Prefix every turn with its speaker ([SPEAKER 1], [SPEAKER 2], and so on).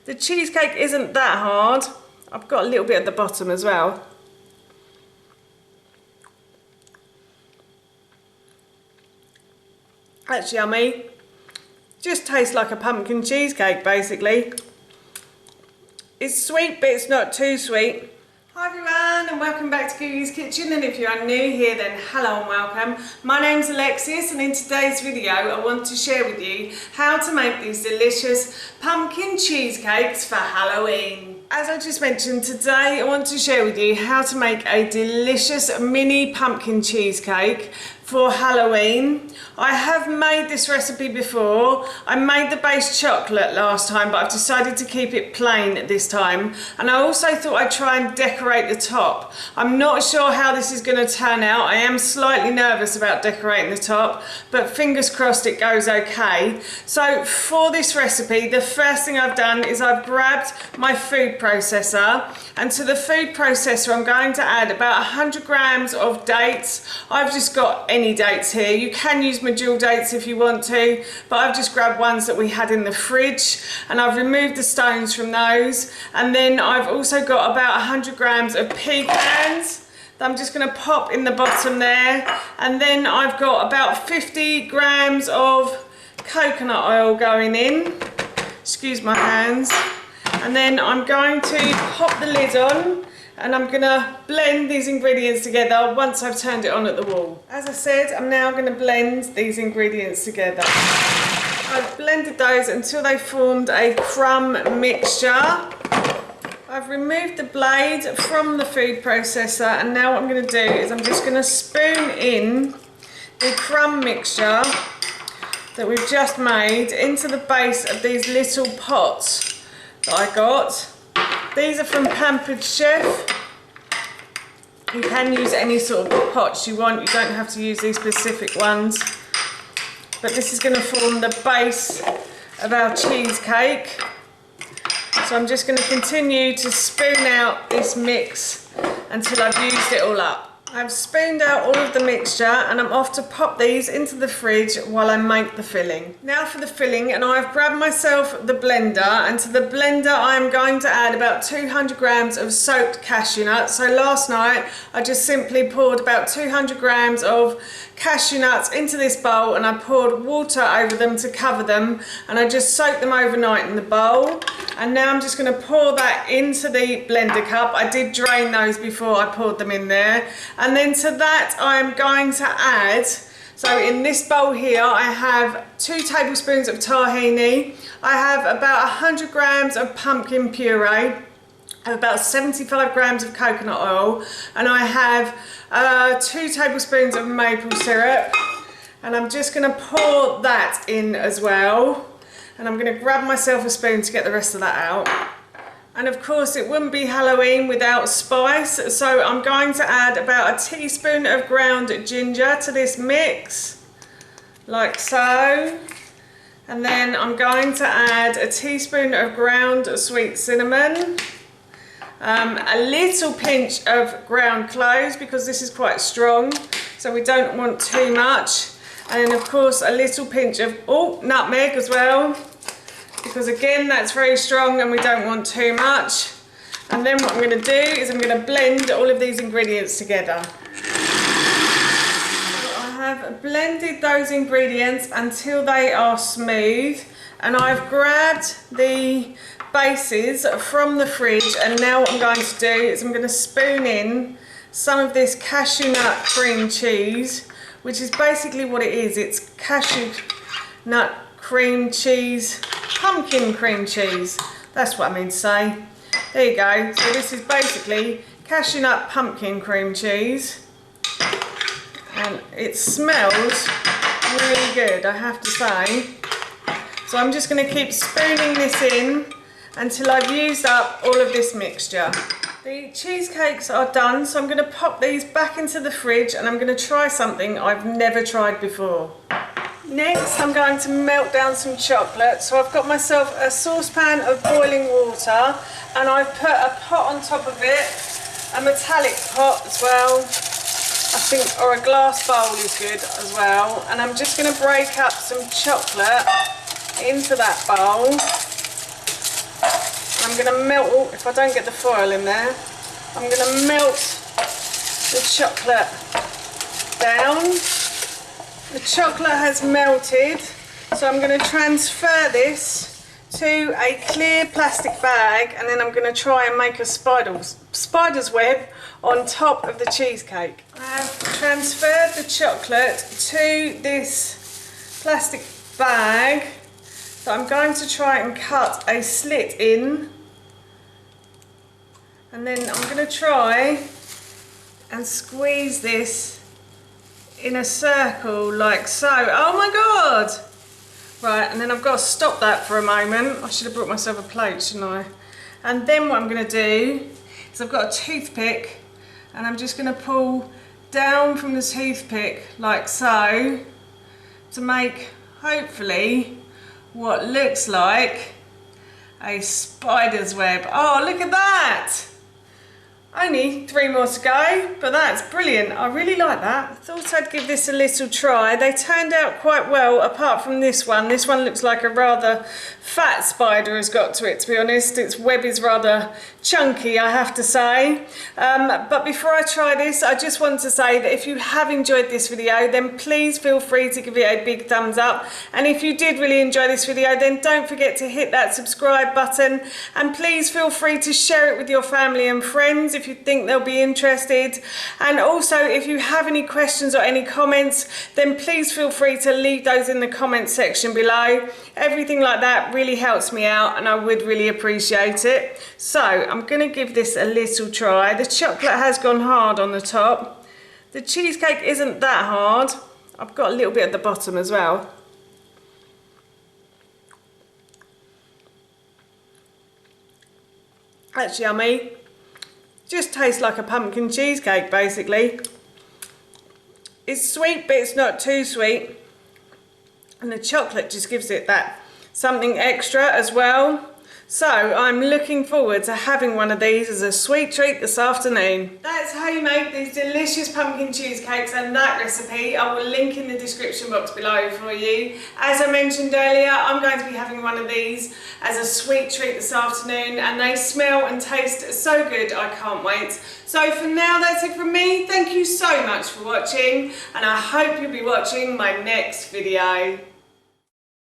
[SPEAKER 1] The cheesecake isn't that hard. I've got a little bit at the bottom as well. That's yummy. Just tastes like a pumpkin cheesecake basically. It's sweet, but it's not too sweet. Hi everyone, and welcome back to Googie's Kitchen, and if you are new here then hello and welcome. My name's Alexis, and in today's video I want to share with you how to make these delicious pumpkin cheesecakes for Halloween. As I just mentioned, today I want to share with you how to make a delicious mini pumpkin cheesecake for Halloween. I have made this recipe before. I made the base chocolate last time, but I've decided to keep it plain this time. And I also thought I'd try and decorate the top. I'm not sure how this is going to turn out. I am slightly nervous about decorating the top, but fingers crossed it goes okay. So for this recipe, the first thing I've done is I've grabbed my food processor, and to the food processor I'm going to add about 100 grams of dates. I've just got any dates here. You can use my jewel dates if you want to, but I've just grabbed ones that we had in the fridge, and I've removed the stones from those. And then I've also got about 100 grams of pecans that I'm just going to pop in the bottom there. And then I've got about 50 grams of coconut oil going in. Excuse my hands. And then I'm going to pop the lid on, and I'm going to blend these ingredients together once I've turned it on at the wall. As I said, I'm now going to blend these ingredients together. I've blended those until they formed a crumb mixture. I've removed the blade from the food processor, and now what I'm going to do is I'm just going to spoon in the crumb mixture that we've just made into the base of these little pots that I got. These are from Pumpkin Chef. You can use any sort of pots you want. You don't have to use these specific ones. But this is going to form the base of our cheesecake. So I'm just going to continue to spoon out this mix until I've used it all up. I've spooned out all of the mixture, and I'm off to pop these into the fridge while I make the filling. Now for the filling, and I've grabbed myself the blender, and to the blender I'm going to add about 200 grams of soaked cashew nuts. So last night I just simply poured about 200 grams of cashew nuts into this bowl, and I poured water over them to cover them, and I just soaked them overnight in the bowl. And now I'm just going to pour that into the blender cup. I did drain those before I poured them in there. And then to that I'm going to add, so in this bowl here I have 2 tablespoons of tahini, I have about 100 grams of pumpkin puree, I have about 75 grams of coconut oil, and I have 2 tablespoons of maple syrup, and I'm just going to pour that in as well. And I'm going to grab myself a spoon to get the rest of that out. And of course it wouldn't be Halloween without spice, so I'm going to add about a teaspoon of ground ginger to this mix, like so. And then I'm going to add a teaspoon of ground sweet cinnamon, a little pinch of ground cloves because this is quite strong, so we don't want too much. And then of course a little pinch of nutmeg as well, because again that's very strong and we don't want too much. And then what I'm going to do is I'm going to blend all of these ingredients together. So I have blended those ingredients until they are smooth, and I've grabbed the bases from the fridge, and now what I'm going to do is I'm going to spoon in some of this cashew nut cream cheese, which is basically what it is. It's cashew nut cream cheese, pumpkin cream cheese. That's what I mean to say. There you go. So this is basically cashew nut pumpkin cream cheese. And it smells really good, I have to say. So I'm just going to keep spooning this in until I've used up all of this mixture. The cheesecakes are done, so I'm going to pop these back into the fridge, and I'm going to try something I've never tried before. Next I'm going to melt down some chocolate. So I've got myself a saucepan of boiling water, and I've put a pot on top of it, a metallic pot as well, I think, or a glass bowl is good as well. And I'm just going to break up some chocolate into that bowl. I'm going to melt, oh, if I don't get the foil in there, I'm going to melt the chocolate down. The chocolate has melted, so I'm going to transfer this to a clear plastic bag, and then I'm going to try and make a spider's web on top of the cheesecake. I have transferred the chocolate to this plastic bag, so I'm going to try and cut a slit in, and then I'm going to try and squeeze this in a circle like so. Oh my god! Right, and then I've got to stop that for a moment. I should have brought myself a plate, shouldn't I? And then what I'm going to do is I've got a toothpick, and I'm just going to pull down from the toothpick like so to make, hopefully, what looks like a spider's web. Oh, look at that! Only 3 more to go, but that's brilliant. I really like that. I thought I'd give this a little try. They turned out quite well, apart from this one. This one looks like a rather fat spider has got to it, to be honest. Its web is rather chunky, I have to say. But before I try this, I just want to say that if you have enjoyed this video, then please feel free to give it a big thumbs up. And if you did really enjoy this video, then don't forget to hit that subscribe button. And please feel free to share it with your family and friends if you think they'll be interested. And also, if you have any questions or any comments, then please feel free to leave those in the comment section below. Everything like that really helps me out, and I would really appreciate it. So I'm going to give this a little try. The chocolate has gone hard on the top. The cheesecake isn't that hard. I've got a little bit at the bottom as well. That's yummy. Just tastes like a pumpkin cheesecake, basically. It's sweet, but it's not too sweet. And the chocolate just gives it that something extra as well. So I'm looking forward to having one of these as a sweet treat this afternoon. That's how you make these delicious pumpkin cheesecakes, and that recipe I will link in the description box below for you. As I mentioned earlier, I'm going to be having one of these as a sweet treat this afternoon, and they smell and taste so good, I can't wait. So for now, that's it from me. Thank you so much for watching, and I hope you'll be watching my next video.